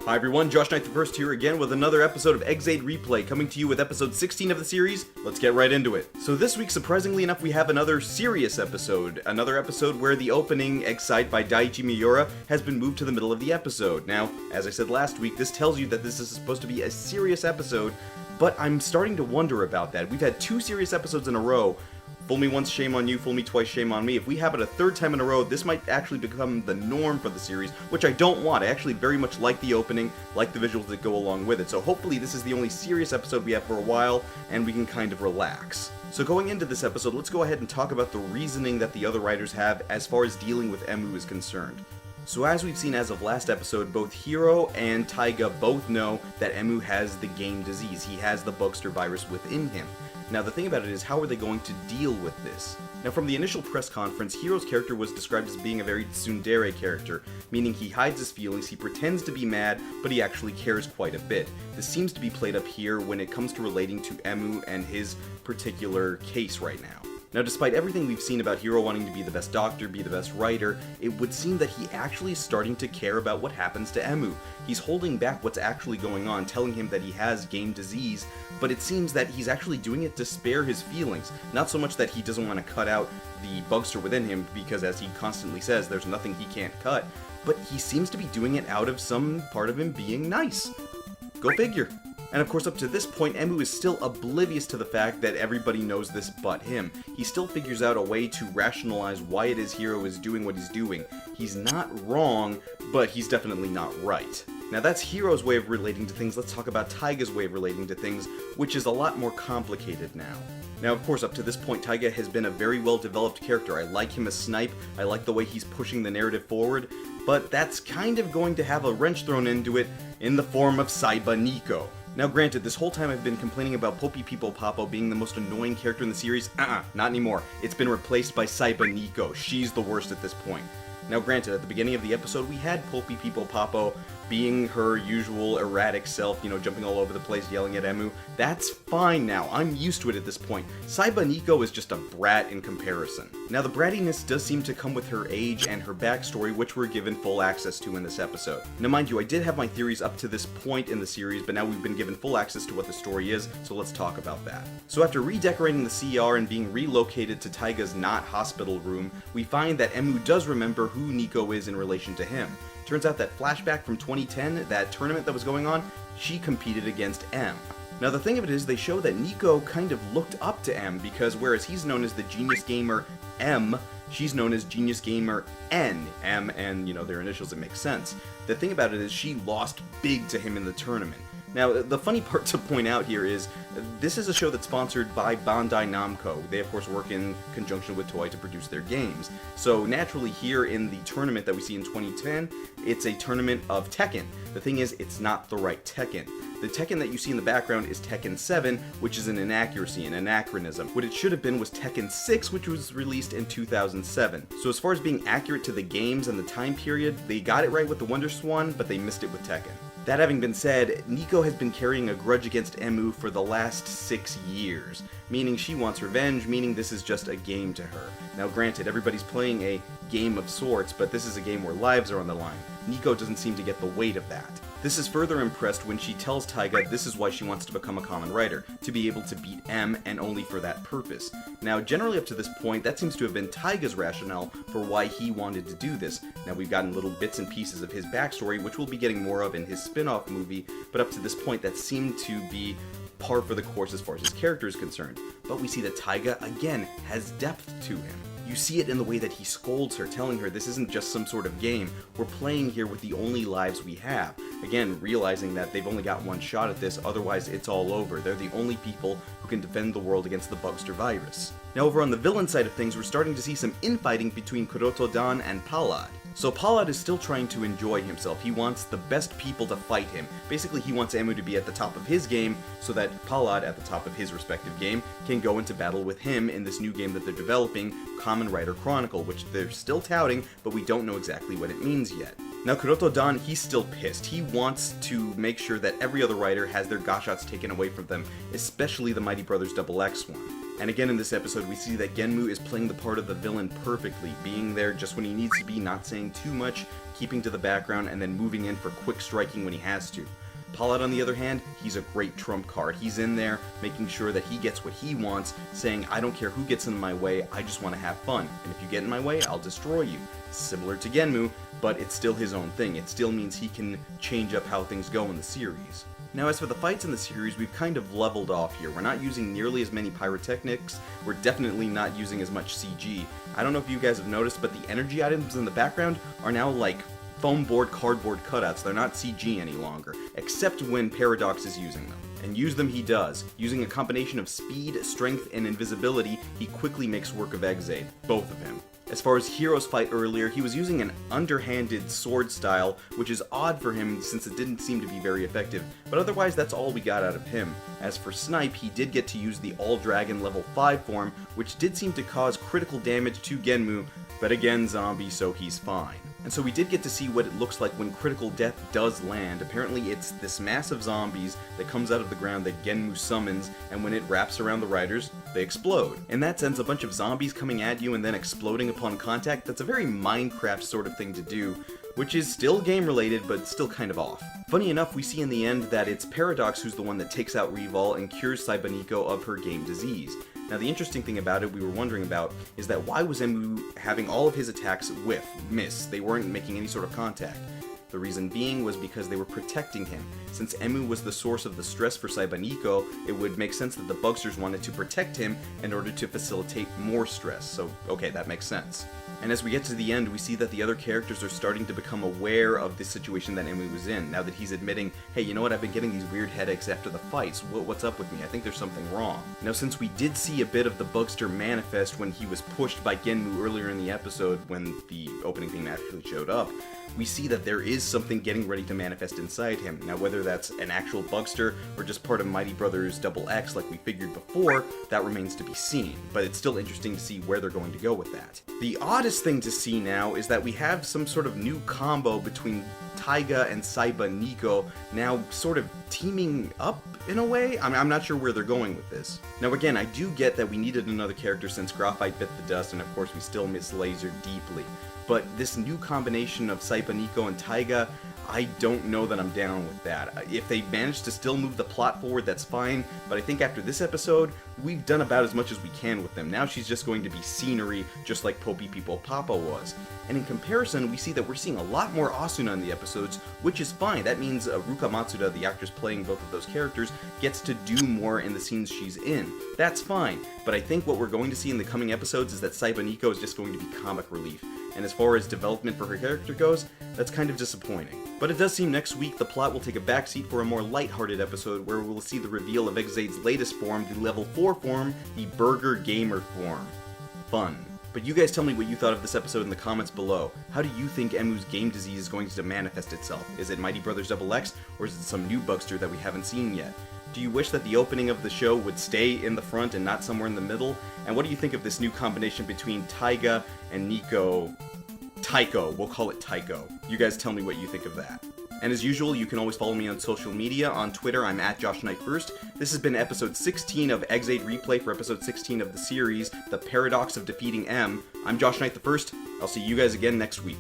Hi everyone, Josh Knight the First here again with another episode of Exade Replay, coming to you with episode 16 of the series. Let's get right into it. So this week, surprisingly enough, we have another serious episode. Another episode where the opening, Excite by Daichi Miura, has been moved to the middle of the episode. Now, as I said last week, this tells you that this is supposed to be a serious episode, but I'm starting to wonder about that. We've had two serious episodes in a row. Fool me once, shame on you. Fool me twice, shame on me. If we have it a third time in a row, this might actually become the norm for the series, which I don't want. I actually very much like the opening, like the visuals that go along with it. So hopefully this is the only serious episode we have for a while, and we can kind of relax. So going into this episode, let's go ahead and talk about the reasoning that the other writers have as far as dealing with Emu is concerned. So as we've seen as of last episode, both Hiro and Taiga both know that Emu has the game disease. He has the bugster virus within him. Now the thing about it is, how are they going to deal with this? Now from the initial press conference, Hiro's character was described as being a very tsundere character, meaning he hides his feelings, he pretends to be mad, but he actually cares quite a bit. This seems to be played up here when it comes to relating to Emu and his particular case right now. Now, despite everything we've seen about Hiro wanting to be the best doctor, be the best writer, it would seem that he actually is starting to care about what happens to Emu. He's holding back what's actually going on, telling him that he has game disease, but it seems that he's actually doing it to spare his feelings. Not so much that he doesn't want to cut out the bugster within him, because as he constantly says, there's nothing he can't cut, but he seems to be doing it out of some part of him being nice. Go figure. And of course, up to this point, Emu is still oblivious to the fact that everybody knows this but him. He still figures out a way to rationalize why it is Hiro is doing what he's doing. He's not wrong, but he's definitely not right. Now that's Hiro's way of relating to things. Let's talk about Taiga's way of relating to things, which is a lot more complicated now. Now, of course, up to this point, Taiga has been a very well-developed character. I like him as Snipe, I like the way he's pushing the narrative forward, but that's kind of going to have a wrench thrown into it in the form of Saiba Nico. Now granted, this whole time I've been complaining about Poppy People Papo being the most annoying character in the series. Not anymore. It's been replaced by Saiba Nico. She's the worst at this point. Now granted, at the beginning of the episode we had Poppy People Papo being her usual erratic self, jumping all over the place, yelling at Emu. That's fine now. I'm used to it at this point. Saiba Nico is just a brat in comparison. Now the brattiness does seem to come with her age and her backstory, which we're given full access to in this episode. Now mind you, I did have my theories up to this point in the series, but now we've been given full access to what the story is, so let's talk about that. So after redecorating the CR and being relocated to Taiga's not hospital room, we find that Emu does remember who Nico is in relation to him. Turns out that flashback from 2010, that tournament that was going on, she competed against M. Now the thing of it is, they show that Nico kind of looked up to M, because whereas he's known as the Genius Gamer M, she's known as Genius Gamer N. M and, their initials, it makes sense. The thing about it is, she lost big to him in the tournament. Now, the funny part to point out here is, this is a show that's sponsored by Bandai Namco. They, of course, work in conjunction with Toei to produce their games. So, naturally, here in the tournament that we see in 2010, it's a tournament of Tekken. The thing is, it's not the right Tekken. The Tekken that you see in the background is Tekken 7, which is an inaccuracy, an anachronism. What it should have been was Tekken 6, which was released in 2007. So as far as being accurate to the games and the time period, they got it right with the Wonder Swan, but they missed it with Tekken. That having been said, Nico has been carrying a grudge against Emu for the last 6 years, meaning she wants revenge, meaning this is just a game to her. Now granted, everybody's playing a game of sorts, but this is a game where lives are on the line. Nico doesn't seem to get the weight of that. This is further impressed when she tells Taiga this is why she wants to become a common writer, to be able to beat M, and only for that purpose. Now, generally up to this point, that seems to have been Taiga's rationale for why he wanted to do this. Now, we've gotten little bits and pieces of his backstory, which we'll be getting more of in his spin-off movie, but up to this point, that seemed to be par for the course as far as his character is concerned. But we see that Taiga, again, has depth to him. You see it in the way that he scolds her, telling her this isn't just some sort of game, we're playing here with the only lives we have. Again, realizing that they've only got one shot at this, otherwise it's all over. They're the only people who can defend the world against the bugster virus. Now over on the villain side of things, we're starting to see some infighting between Kuroto-dan and Palad. So Palad is still trying to enjoy himself. He wants the best people to fight him. Basically, he wants Emu to be at the top of his game, so that Palad, at the top of his respective game, can go into battle with him in this new game that they're developing, Kamen Rider Chronicle, which they're still touting, but we don't know exactly what it means yet. Now Kuroto-dan, he's still pissed. He wants to make sure that every other writer has their gashats taken away from them, especially the Mighty Brothers XX one. And again in this episode, we see that Genmu is playing the part of the villain perfectly, being there just when he needs to be, not saying too much, keeping to the background, and then moving in for quick striking when he has to. Paulette, on the other hand, he's a great trump card. He's in there, making sure that he gets what he wants, saying, I don't care who gets in my way, I just want to have fun, and if you get in my way, I'll destroy you. Similar to Genmu, but it's still his own thing. It still means he can change up how things go in the series. Now, as for the fights in the series, we've kind of leveled off here. We're not using nearly as many pyrotechnics, we're definitely not using as much CG. I don't know if you guys have noticed, but the energy items in the background are now like foam board, cardboard cutouts. They're not CG any longer, except when Paradox is using them. And use them he does. Using a combination of speed, strength, and invisibility, he quickly makes work of Exade, both of him. As far as Hero's fight earlier, he was using an underhanded sword style, which is odd for him since it didn't seem to be very effective, but otherwise that's all we got out of him. As for Snipe, he did get to use the All-Dragon level 5 form, which did seem to cause critical damage to Genmu, but again zombie, so he's fine. And so we did get to see what it looks like when critical death does land. Apparently it's this mass of zombies that comes out of the ground that Genmu summons, and when it wraps around the riders, they explode. In that sense, a bunch of zombies coming at you and then exploding upon contact, that's a very Minecraft sort of thing to do, which is still game related, but still kind of off. Funny enough, we see in the end that it's Paradox who's the one that takes out Revol and cures Saibaniko of her game disease. Now the interesting thing about it, we were wondering about, is that why was Emu having all of his attacks miss? They weren't making any sort of contact. The reason being was because they were protecting him. Since Emu was the source of the stress for Saibaniko, it would make sense that the bugsters wanted to protect him in order to facilitate more stress. So, okay, that makes sense. And as we get to the end, we see that the other characters are starting to become aware of the situation that Emu was in, now that he's admitting, hey, you know what, I've been getting these weird headaches after the fights, what's up with me? I think there's something wrong. Now, since we did see a bit of the bugster manifest when he was pushed by Genmu earlier in the episode when the opening theme actually showed up, we see that there is something getting ready to manifest inside him. Now, whether that's an actual bugster or just part of Mighty Brothers XX like we figured before, that remains to be seen, but it's still interesting to see where they're going to go with that. The oddest thing to see now is that we have some sort of new combo between Taiga and Saibaniko now sort of teaming up in a way. I'm not sure where they're going with this. Now again, I do get that we needed another character since Graphite bit the dust, and of course we still miss Laser deeply. But this new combination of Saibaniko and Taiga, I don't know that I'm down with that. If they manage to still move the plot forward, that's fine, but I think after this episode, we've done about as much as we can with them. Now she's just going to be scenery, just like Poppy People Papa was. And in comparison, we see that we're seeing a lot more Asuna in the episodes, which is fine. That means Ruka Matsuda, the actress playing both of those characters, gets to do more in the scenes she's in. That's fine, but I think what we're going to see in the coming episodes is that Saibaniko is just going to be comic relief. And as far as development for her character goes, that's kind of disappointing. But it does seem next week the plot will take a backseat for a more lighthearted episode where we'll see the reveal of Exade's latest form, the level 4 form, the Burger Gamer form. Fun. But you guys tell me what you thought of this episode in the comments below. How do you think Emu's game disease is going to manifest itself? Is it Mighty Brothers XX, or is it some new bugster that we haven't seen yet? Do you wish that the opening of the show would stay in the front and not somewhere in the middle? And what do you think of this new combination between Taiga and Taiko, we'll call it Taiko. You guys tell me what you think of that. And as usual, you can always follow me on social media. On Twitter, I'm at JoshKnight1st. This has been episode 16 of Exade Replay for episode 16 of the series, The Paradox of Defeating M. I'm Josh Knight the First. I'll see you guys again next week.